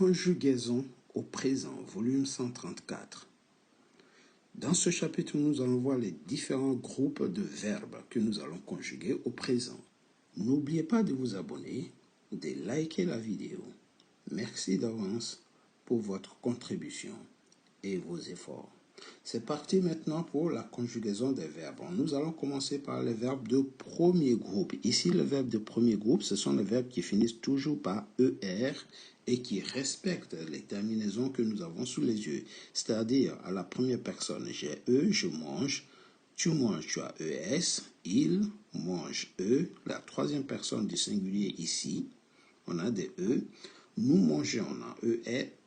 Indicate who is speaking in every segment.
Speaker 1: Conjugaison au présent, volume 134. Dans ce chapitre, nous allons voir les différents groupes de verbes que nous allons conjuguer au présent. N'oubliez pas de vous abonner, de liker la vidéo. Merci d'avance pour votre contribution et vos efforts. C'est parti maintenant pour la conjugaison des verbes. Nous allons commencer par les verbes de premier groupe. Ici, les verbes de premier groupe, ce sont les verbes qui finissent toujours par ER et qui respectent les terminaisons que nous avons sous les yeux. C'est-à-dire, à la première personne, j'ai E, je mange. Tu manges, tu as ES. Il mange E. La troisième personne du singulier ici, on a des E. Nous mangeons, on a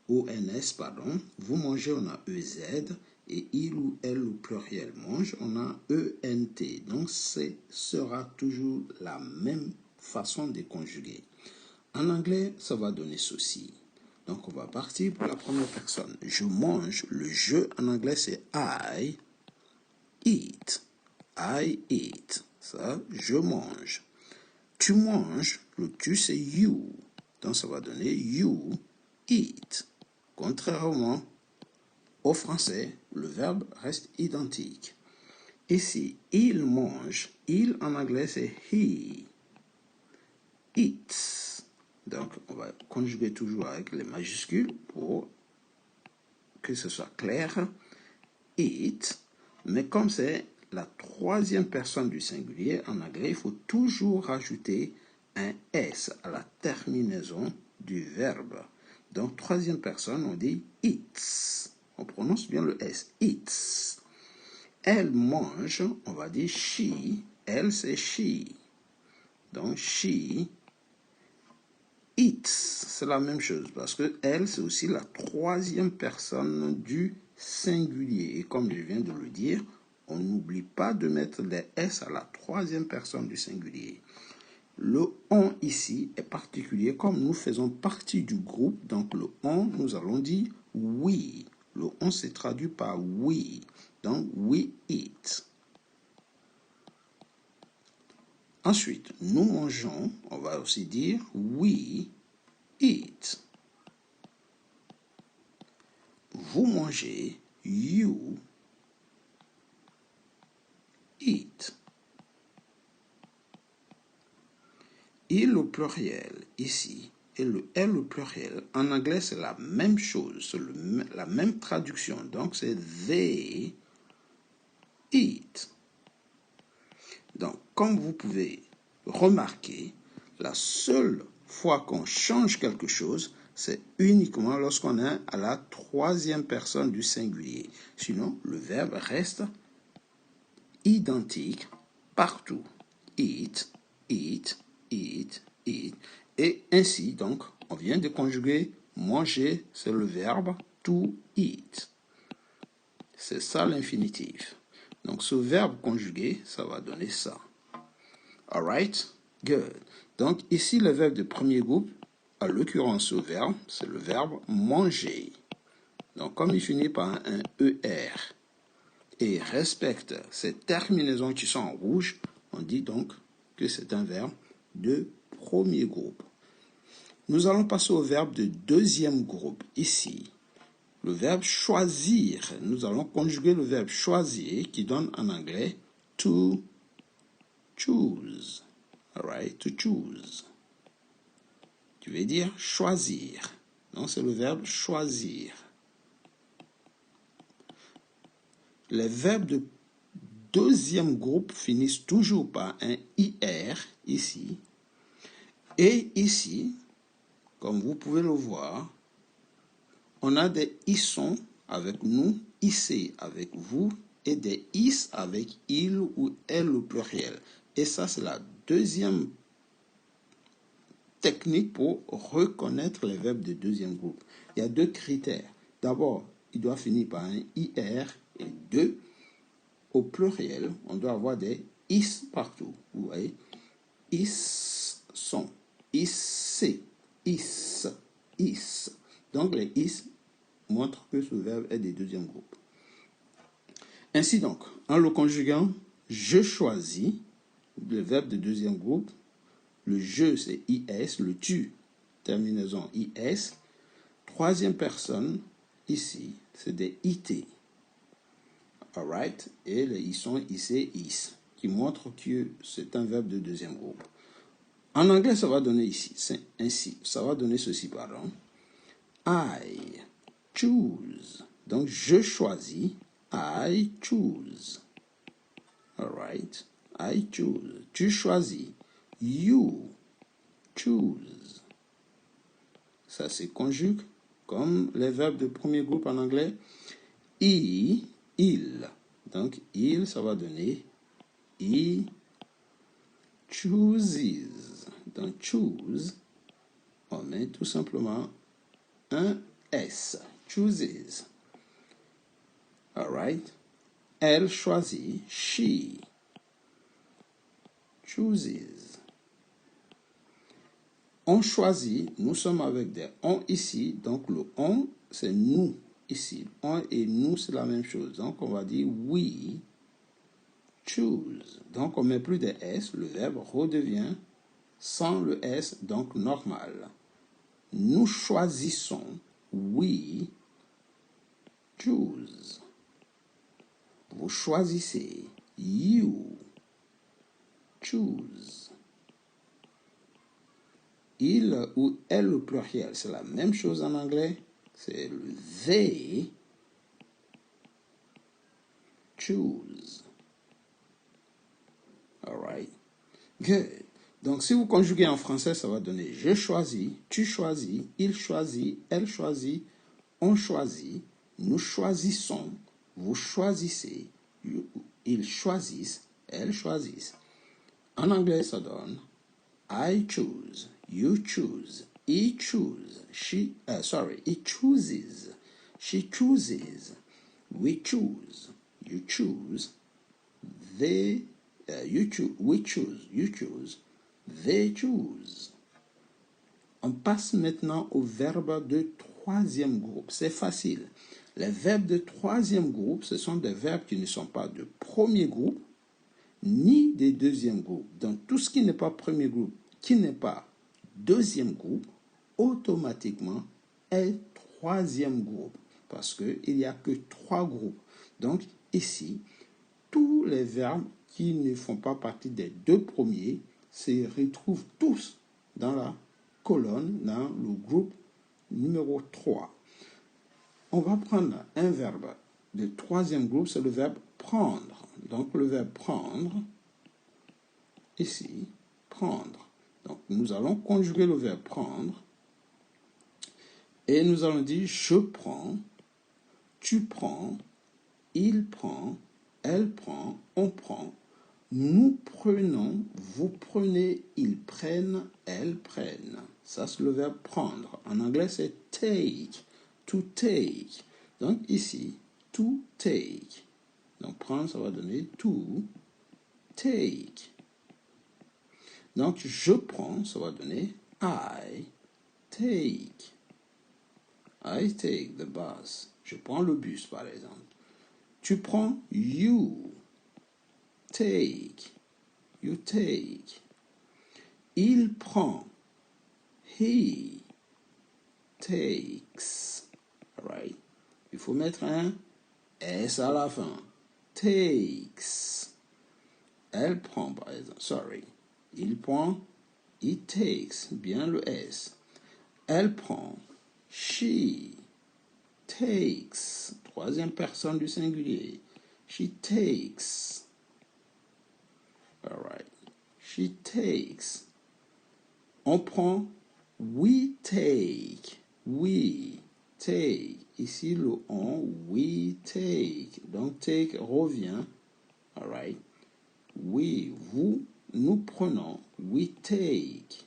Speaker 1: ONS, pardon. Vous mangez, on a EZ. Et il ou elle au pluriel mange, on a ENT. Donc, ce sera toujours la même façon de conjuguer. En anglais, ça va donner ceci. Donc, on va partir pour la première personne. Je mange. Le je en anglais, c'est I eat. I eat. Ça, je mange. Tu manges. Le tu, c'est you. Donc, ça va donner you eat. Contrairement au français, le verbe reste identique. Ici, il mange. Il en anglais, c'est he eats. Donc, on va conjuguer toujours avec les majuscules pour que ce soit clair. Eat. Mais comme c'est la troisième personne du singulier, en anglais, il faut toujours rajouter un S à la terminaison du verbe. Donc, troisième personne, on dit eats. On prononce bien le S. Eats. Elle mange, on va dire she. Elle, c'est she. Donc, she eats. C'est la même chose parce que elle, c'est aussi la troisième personne du singulier. Et comme je viens de le dire, on n'oublie pas de mettre des S à la troisième personne du singulier. Le on ici est particulier. Comme nous faisons partie du groupe, donc le on, nous allons dire we. Le on se traduit par we. Donc, we eat. Ensuite, nous mangeons. On va aussi dire we eat. Vous mangez. You eat. Il au pluriel ici et le elle au pluriel. En anglais, c'est la même chose. C'est la même traduction. Donc, c'est they eat. Donc, comme vous pouvez remarquer, la seule fois qu'on change quelque chose, c'est uniquement lorsqu'on est à la troisième personne du singulier. Sinon, le verbe reste identique partout. Eat, eat, eat, eat. Et ainsi, donc, on vient de conjuguer manger, c'est le verbe to eat. C'est ça l'infinitif. Donc, ce verbe conjugué, ça va donner ça. Alright? Good. Donc, ici, le verbe de premier groupe, à l'occurrence, ce verbe, c'est le verbe manger. Donc, comme il finit par un ER et respecte ces terminaisons qui sont en rouge, on dit donc que c'est un verbe de premier groupe. Nous allons passer au verbe de deuxième groupe. Ici, le verbe choisir. Nous allons conjuguer le verbe choisir qui donne en anglais to choose. Alright, to choose. Tu veux dire choisir. Donc, c'est le verbe choisir. Les verbes de deuxième groupe finissent toujours par un IR ici. Et ici, comme vous pouvez le voir, on a des issons avec nous, issez avec vous, et des is avec il ou elle au pluriel. Et ça, c'est la deuxième technique pour reconnaître les verbes de deuxième groupe. Il y a deux critères. D'abord, il doit finir par un IR. Et deux, au pluriel, on doit avoir des is partout. Vous voyez? Is sont. Issez. Is. Is. Donc, les is montrent que ce verbe est des deuxième groupe. Ainsi donc, en le conjuguant, je choisis, le verbe de deuxième groupe, le je c'est IS, le tu, terminaison IS, Troisième personne, ici, c'est des IT. Alright? Et ils sont ici, is, qui montrent que c'est un verbe de deuxième groupe. En anglais, ça va donner ici, c'est ainsi. Ça va donner ceci, pardon. I choose. Donc, je choisis. I choose. Alright? I choose. Tu choisis. You choose. Ça se conjugue comme les verbes de premier groupe en anglais. Il. Donc, il, ça va donner he chooses. Donc, choose, on met tout simplement un S. Chooses. Alright? Elle choisit. She chooses. On choisit. Nous sommes avec des on ici. Donc, le on, c'est nous ici. On et nous, c'est la même chose. Donc, on va dire we choose. Donc, on met plus de S. Le verbe redevient sans le S, donc normal. Nous choisissons. We choose. Vous choisissez. You choose. Il ou elle au pluriel, c'est la même chose en anglais. C'est le they choose. Alright. Good. Donc, si vous conjuguez en français, ça va donner je choisis, tu choisis, il choisit, elle choisit, on choisit, nous choisissons, vous choisissez, ils choisissent, elles choisissent. En anglais, ça donne I choose, you choose, he choose, he chooses, she chooses, we choose, you choose, they, you choose, we choose, you choose, they choose. On passe maintenant au verbe de troisième groupe. C'est facile. Les verbes de troisième groupe, ce sont des verbes qui ne sont pas de premier groupe, ni de deuxième groupe. Donc, tout ce qui n'est pas premier groupe, qui n'est pas deuxième groupe, automatiquement est troisième groupe. Parce qu'il n'y a que trois groupes. Donc, ici, tous les verbes qui ne font pas partie des deux premiers se retrouvent tous dans la colonne, dans le groupe numéro 3. On va prendre un verbe de troisième groupe, c'est le verbe prendre. Donc, le verbe prendre, ici, prendre. Donc, nous allons conjuguer le verbe prendre et nous allons dire je prends, tu prends, il prend, elle prend, on prend. Nous prenons, vous prenez, ils prennent, elles prennent. Ça, c'est le verbe prendre. En anglais, c'est take. To take. Donc, ici, to take. Donc, prendre, ça va donner to take. Donc, je prends, ça va donner I take. I take the bus. Je prends le bus, par exemple. Tu prends, you take. You take. Il prend. He takes. Right? Il faut mettre un S à la fin. Takes. Elle prend, par exemple. Sorry. Il prend. He takes. Bien le S. Elle prend. She takes. Troisième personne du singulier. She takes. All right. She takes. On prend. We take. We take. Ici, le on. We take. Donc, take revient. All right. We, vous, nous prenons. We take.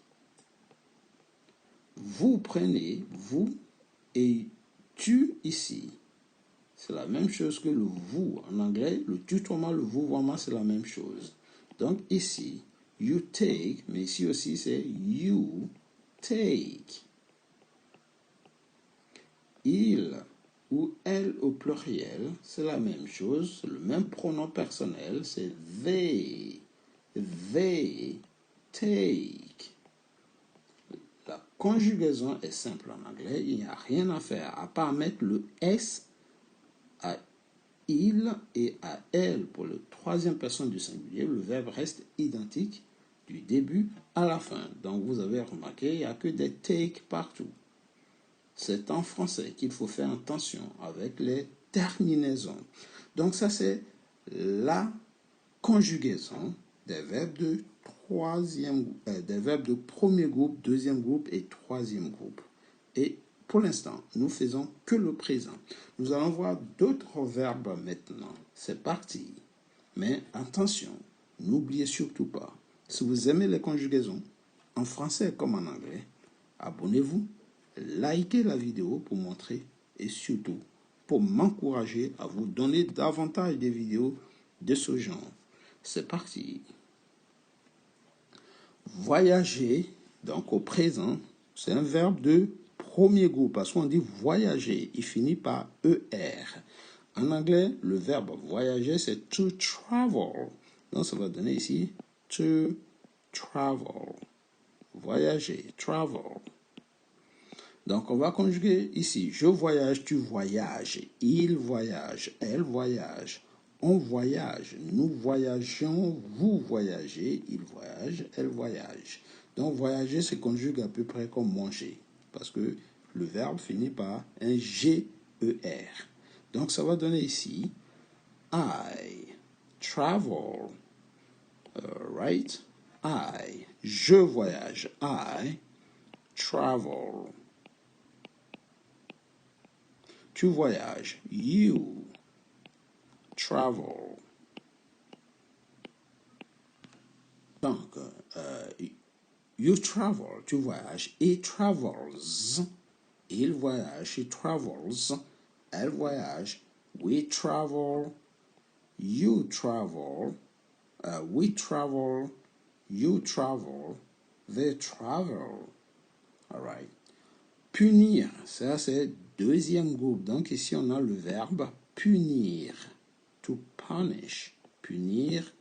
Speaker 1: Vous prenez. Vous et tu ici. C'est la même chose que le vous. En anglais, le tutoiement, le vouvoiement, c'est la même chose. Donc, ici, you take, mais ici aussi, c'est you take. Il ou elle au pluriel, c'est la même chose. Le même pronom personnel, c'est they. They take. La conjugaison est simple en anglais. Il n'y a rien à faire à part mettre le S à il et à elle pour la troisième personne du singulier. Le verbe reste identique du début à la fin. Donc vous avez remarqué, il n'y a que des take partout. C'est en français qu'il faut faire attention avec les terminaisons. Donc ça, c'est la conjugaison des verbes de des verbes de premier groupe, deuxième groupe et troisième groupe. Et pour l'instant, nous faisons que le présent. Nous allons voir d'autres verbes maintenant. C'est parti. Mais attention, n'oubliez surtout pas, si vous aimez les conjugaisons, en français comme en anglais, abonnez-vous, likez la vidéo pour montrer et surtout pour m'encourager à vous donner davantage de vidéos de ce genre. C'est parti. Voyager, donc au présent, c'est un verbe de premier groupe. Parce qu'on dit voyager, il finit par ER. En anglais, le verbe voyager, c'est to travel. Donc ça va donner ici to travel. Voyager, travel. Donc, on va conjuguer ici. Je voyage, tu voyages. Il voyage, elle voyage. On voyage, nous voyageons, vous voyagez, il voyage, elle voyage. Donc, voyager se conjugue à peu près comme manger. Parce que le verbe finit par un G-E-R. Donc, ça va donner ici I travel. Right? Je voyage. I travel. Tu voyages. You travel. Donc, you travel. Tu voyages. He travels. Il voyage. She travels. Elle voyage. We travel. You travel. We travel. You travel. They travel. All right. Punir, ça c'est deuxième groupe. Donc ici on a le verbe punir. To punish. Punir,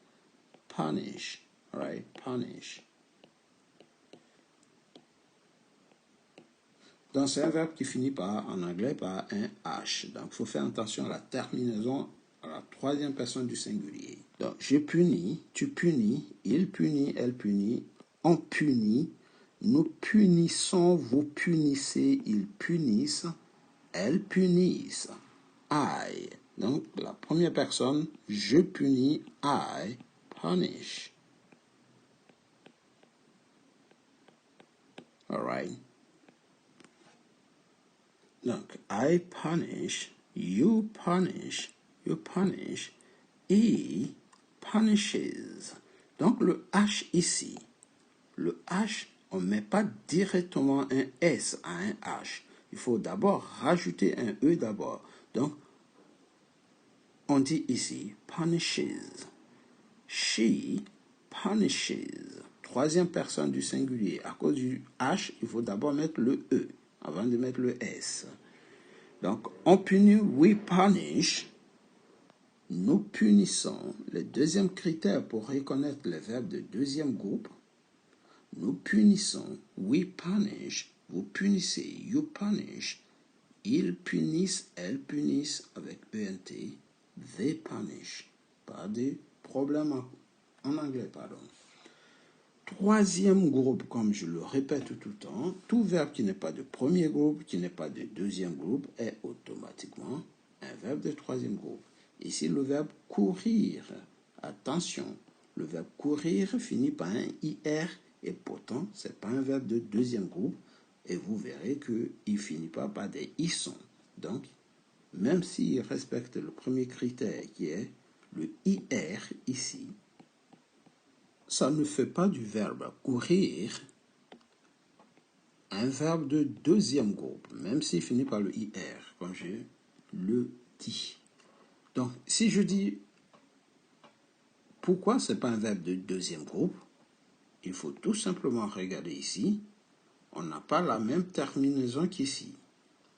Speaker 1: punish. All right, punish. Donc c'est un verbe qui finit par, en anglais, par un H. Donc il faut faire attention à la terminaison à la troisième personne du singulier. Donc je punis, tu punis, il punit, elle punit, on punit. Nous punissons, vous punissez, ils punissent, elles punissent. I. Donc, la première personne, je punis, I punish. All right. Donc, I punish, you punish, he punishes. Donc, le H ici, le H, on ne met pas directement un S à un H. Il faut d'abord rajouter un E d'abord. Donc, on dit ici punishes. She punishes. Troisième personne du singulier. À cause du H, il faut d'abord mettre le E avant de mettre le S. Donc, on punit, we punish. Nous punissons. Le deuxième critère pour reconnaître les verbes de deuxième groupe. Nous punissons. We punish. Vous punissez. You punish. Ils punissent. Elles punissent avec ENT. They punish. Pas de problème en anglais, pardon. Troisième groupe, comme je le répète tout le temps, tout verbe qui n'est pas de premier groupe, qui n'est pas de deuxième groupe, est automatiquement un verbe de troisième groupe. Ici, le verbe courir. Attention, le verbe courir finit par un IR et pourtant, ce n'est pas un verbe de deuxième groupe et vous verrez qu'il ne finit pas par des ISON. Donc, même s'il respecte le premier critère qui est le IR ici, ça ne fait pas du verbe courir un verbe de deuxième groupe, même s'il finit par le IR, comme je le dis. Donc, si je dis pourquoi ce n'est pas un verbe de deuxième groupe, il faut tout simplement regarder ici. On n'a pas la même terminaison qu'ici.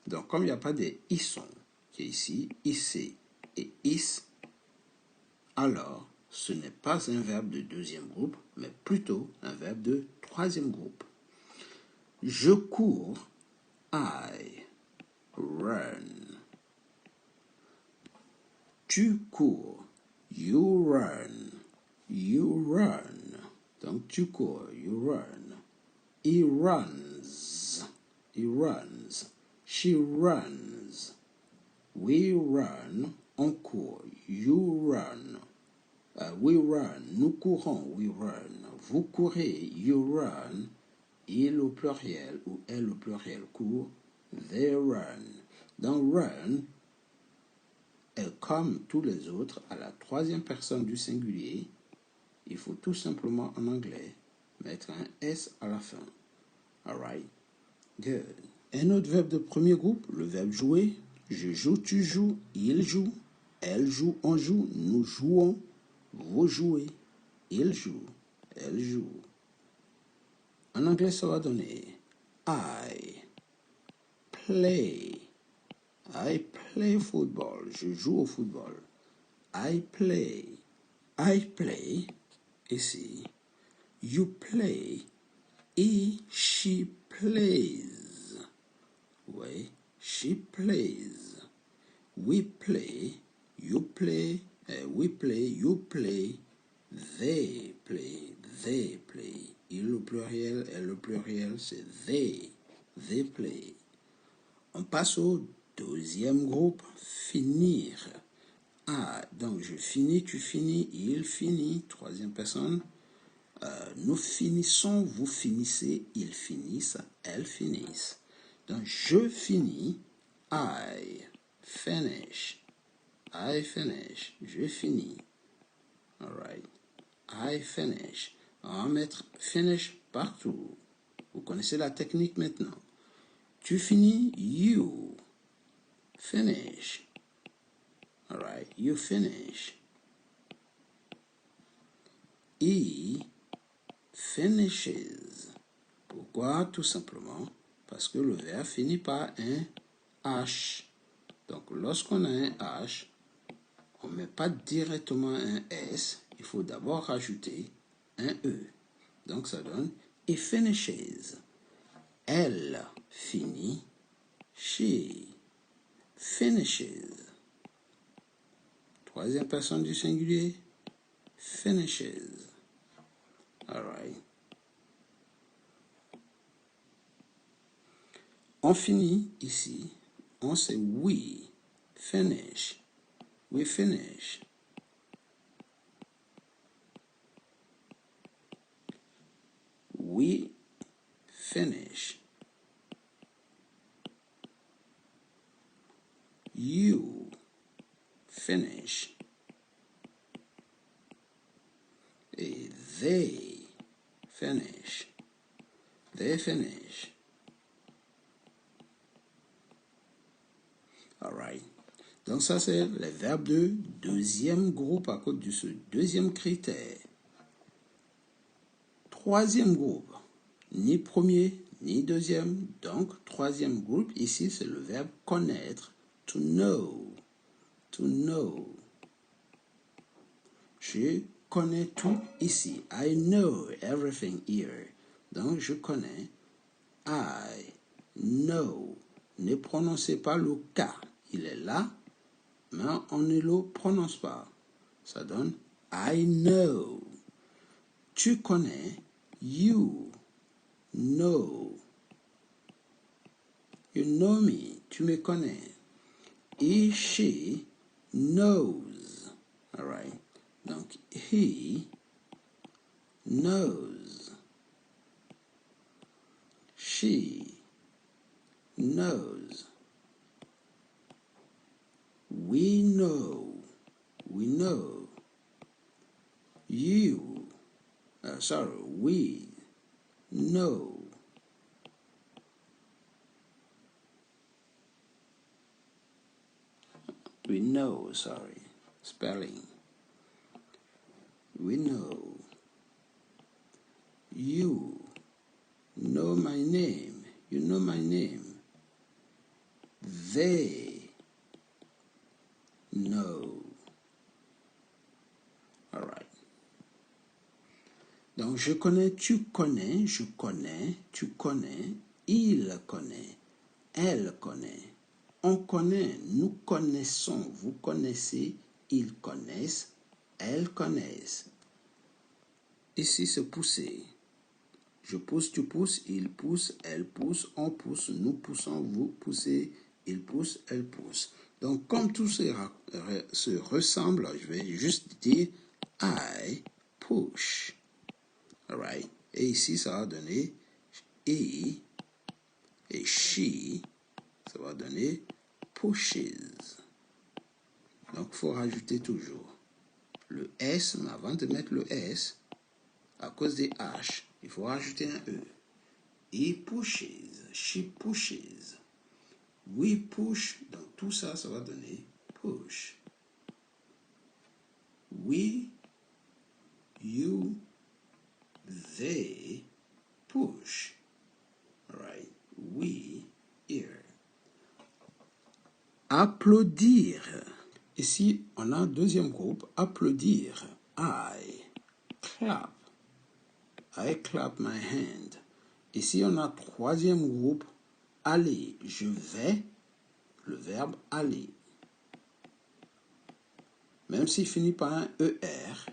Speaker 1: Donc, comme il n'y a pas des ison, qui est ici, ici et is, alors ce n'est pas un verbe de deuxième groupe, mais plutôt un verbe de troisième groupe. Je cours. I run. Tu cours. You run. You run. Donc tu cours. You run. He runs. He runs. She runs. We run. On court. You run. We run. Nous courons. We run. Vous courez. You run. Il au pluriel ou elle au pluriel court. They run. Dans run, comme tous les autres, à la troisième personne du singulier, il faut tout simplement en anglais mettre un S à la fin. Alright? Good. Un autre verbe de premier groupe, le verbe jouer. Je joue, tu joues, il joue, elle joue, on joue, nous jouons, vous jouez, il joue, elle joue. En anglais, ça va donner I play. I play football. Je joue au football. I play. I play. Ici. You play. He, she plays. Oui, she plays. We play. You play. We play. You play. They play. They play. Il au pluriel, elle au pluriel, c'est they. They play. On passe au deuxième groupe, finir. Ah, donc je finis, tu finis, il finit, troisième personne. Nous finissons, vous finissez, ils finissent, elles finissent. Donc je finis, I finish. I finish, je finis. Alright. I finish. On va mettre finish partout. Vous connaissez la technique maintenant. Tu finis, you finish. Alright, you finish. He finishes. Pourquoi? Tout simplement parce que le verbe finit par un H. Donc, lorsqu'on a un H, on ne met pas directement un S. Il faut d'abord rajouter un E. Donc, ça donne he finishes. Elle finit. She finishes. Troisième personne du singulier. Finishes. All right. On finit ici. On sait we finish. We finish. We finish. You finish. Et they finish. They finish. All right. Donc ça, c'est les verbes de deuxième groupe à cause de ce deuxième critère. Troisième groupe, ni premier, ni deuxième. Donc, troisième groupe, ici, c'est le verbe connaître, to know. To know. Je connais tout ici. I know everything here. Donc, je connais. I know. Ne prononcez pas le K. Il est là, mais on ne le prononce pas. Ça donne I know. Tu connais. You know. You know me. Tu me connais. He, she knows. All right. Donc, he knows. She knows. We know. We know. You. We know. We know, spelling. We know. You know my name. You know my name. They know. All right. Donc, je connais, tu connais, je connais, tu connais, il connaît, elle connaît, on connaît, nous connaissons, vous connaissez, ils connaissent, elles connaissent. Ici, c'est pousser. Je pousse, tu pousses, il pousse, elle pousse, on pousse, nous poussons, vous poussez, il pousse, elle pousse. Donc, comme tout se ressemble, je vais juste dire I push. Alright. Et ici, ça va donner he et she, ça va donner pushes. Donc, il faut rajouter toujours le S, mais avant de mettre le S, à cause des H, il faut rajouter un E. He pushes, she pushes, we push. Donc tout ça, ça va donner push. We, you, they push. All right. We, here. Applaudir. Ici, on a un deuxième groupe. Applaudir. I clap. I clap my hand. Ici, on a un troisième groupe. Aller. Je vais. Le verbe aller. Même s'il finit par un ER,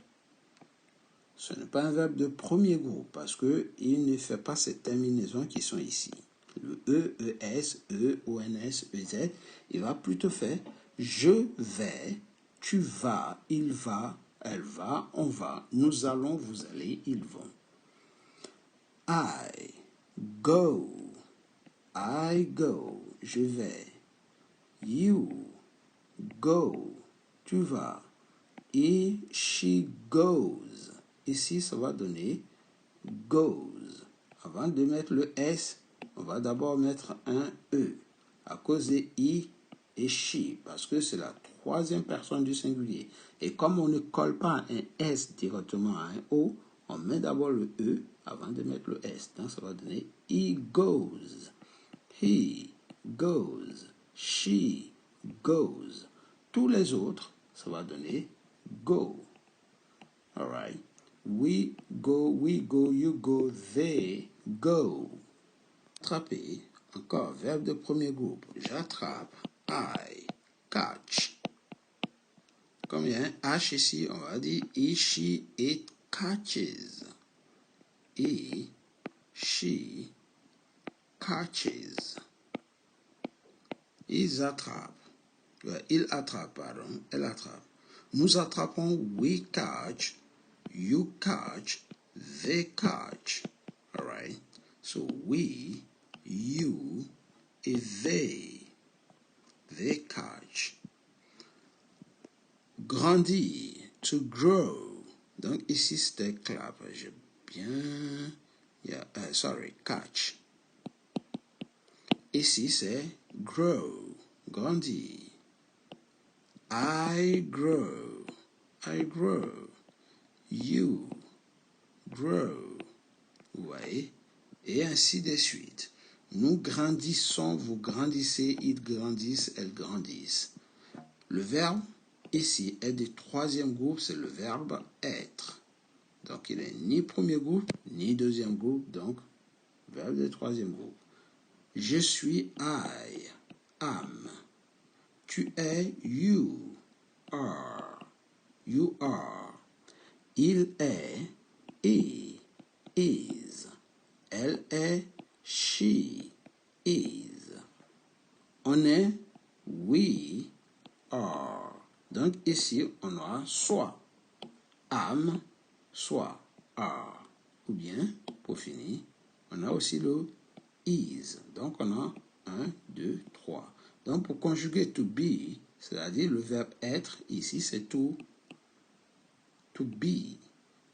Speaker 1: ce n'est pas un verbe de premier groupe parce qu'il ne fait pas ces terminaisons qui sont ici. Le E, ES, E, ONS, EZ, il va plutôt faire je vais, tu vas, il va, elle va, on va, nous allons, vous allez, ils vont. I go, je vais. You go, tu vas. Et she goes. Ici, ça va donner goes. Avant de mettre le S, on va d'abord mettre un E. À cause de I et she, parce que c'est la troisième personne du singulier. Et comme on ne colle pas un S directement à un O, on met d'abord le E avant de mettre le S. Donc, ça va donner he goes. He goes. She goes. Tous les autres, ça va donner go. All right. We go, you go, they go. Attraper. Encore, verbe de premier groupe. J'attrape. I catch. Comme il y a un H ici, on va dire he, she, it catches. He, she catches. Ils attrapent. Il attrape, pardon. Elle attrape. Nous attrapons, we catch, you catch, they catch. All right. So we, you, et they catch. Grandir, to grow. Donc ici c'était clap. J'ai bien, catch. Ici c'est grow, grandir. I grow. You grow. Vous voyez? Et ainsi de suite. Nous grandissons, vous grandissez, ils grandissent, elles grandissent. Le verbe ici est du troisième groupe, c'est le verbe être. Donc il n'est ni premier groupe, ni deuxième groupe, donc verbe de troisième groupe. Je suis I, am. Tu es you, are. You are. Il est, he, is. Elle est, she, is. On est, we are. Donc ici, on aura soit am, soit are. Ou bien, pour finir, on a aussi le is. Donc on a 1, 2, 3. Donc pour conjuguer to be, c'est-à-dire le verbe être, ici c'est to be.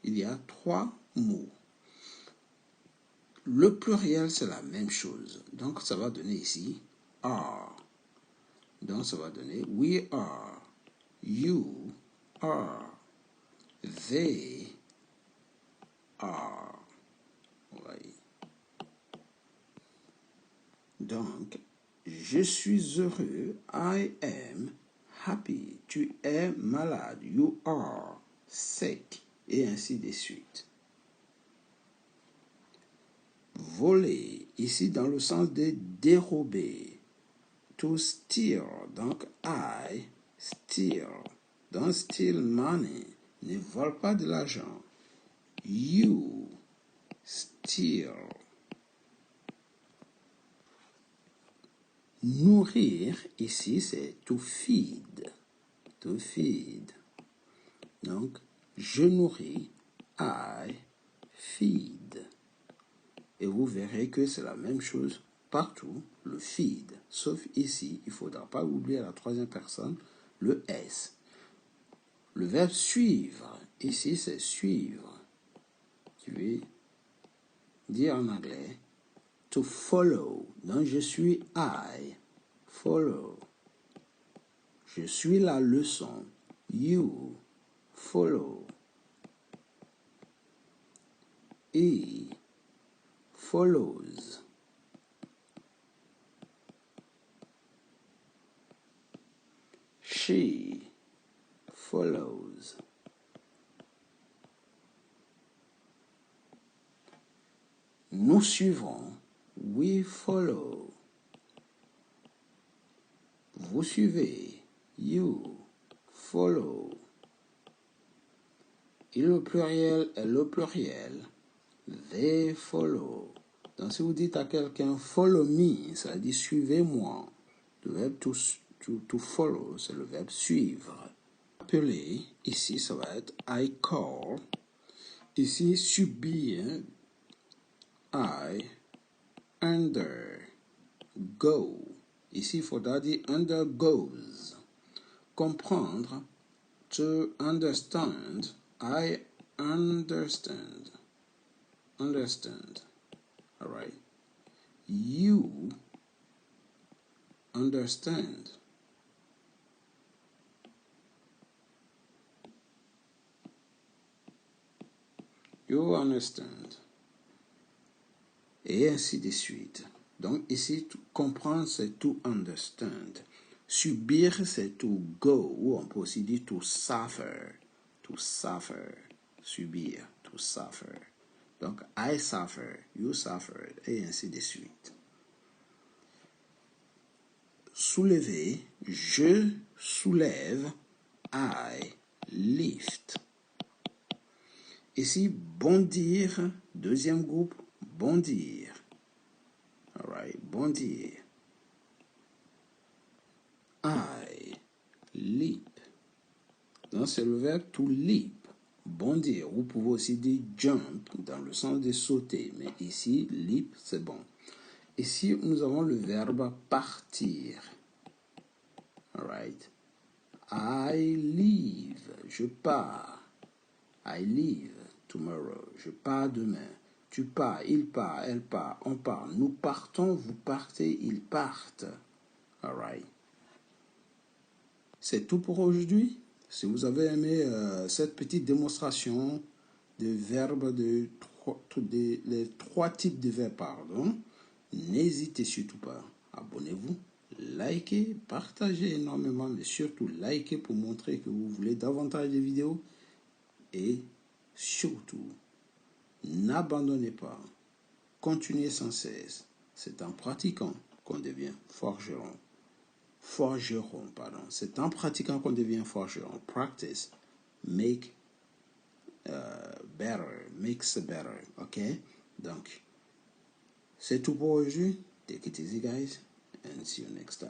Speaker 1: Il y a 3 mots. Le pluriel, c'est la même chose. Donc, ça va donner ici are. Donc, ça va donner we are, you are, they are. Oui. Donc, je suis heureux, I am happy. Tu es malade, you are sick. Et ainsi de suite. Voler, ici dans le sens de dérober. To steal, donc I steal. Don't steal money. Ne vole pas de l'argent. You steal. Nourrir, ici, c'est to feed. To feed. Donc, je nourris. I feed. Et vous verrez que c'est la même chose partout, le feed. Sauf ici, il ne faudra pas oublier la troisième personne, le S. Le verbe suivre, ici c'est suivre. Tu veux dire en anglais, to follow. Donc je suis I, follow. Je suis la leçon, you, follow. He follows. She follows. Nous suivons. We follow. Vous suivez. You follow. Et le pluriel est le pluriel. They follow. Donc si vous dites à quelqu'un follow me, ça veut dire suivez-moi. Le verbe to follow, c'est le verbe suivre. Appeler, ici ça va être I call. Ici subir, I under go. Ici il faudra dire undergoes. Comprendre, to understand, I understand. Understand. All right. You understand. You understand. Et ainsi de suite. Donc ici, comprendre, c'est to understand. Subir, c'est to go, ou on peut aussi dire to suffer. To suffer. Subir, to suffer. Donc, I suffer, you suffered, et ainsi de suite. Soulever, je soulève, I lift. Ici, bondir, deuxième groupe, bondir. All right, bondir. I leap. Donc, c'est le verbe to leap. Bondir. Vous pouvez aussi dire jump dans le sens de sauter. Mais ici, leap, c'est bon. Ici, nous avons le verbe partir. All right. I leave. Je pars. I leave tomorrow. Je pars demain. Tu pars, il part, elle part, on part. Nous partons, vous partez, ils partent. All right. C'est tout pour aujourd'hui. Si vous avez aimé cette petite démonstration de verbes, les trois types de verbes, pardon, n'hésitez surtout pas. Abonnez-vous, likez, partagez énormément, mais surtout likez pour montrer que vous voulez davantage de vidéos. Et surtout, n'abandonnez pas. Continuez sans cesse. C'est en pratiquant qu'on devient forgeron. Forgeron, pardon. C'est en pratiquant qu'on devient forgeron. Practice make better, makes better. Ok? Donc, c'est tout pour aujourd'hui. Take it easy, guys, and see you next time.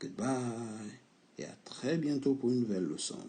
Speaker 1: Goodbye. Et à très bientôt pour une nouvelle leçon.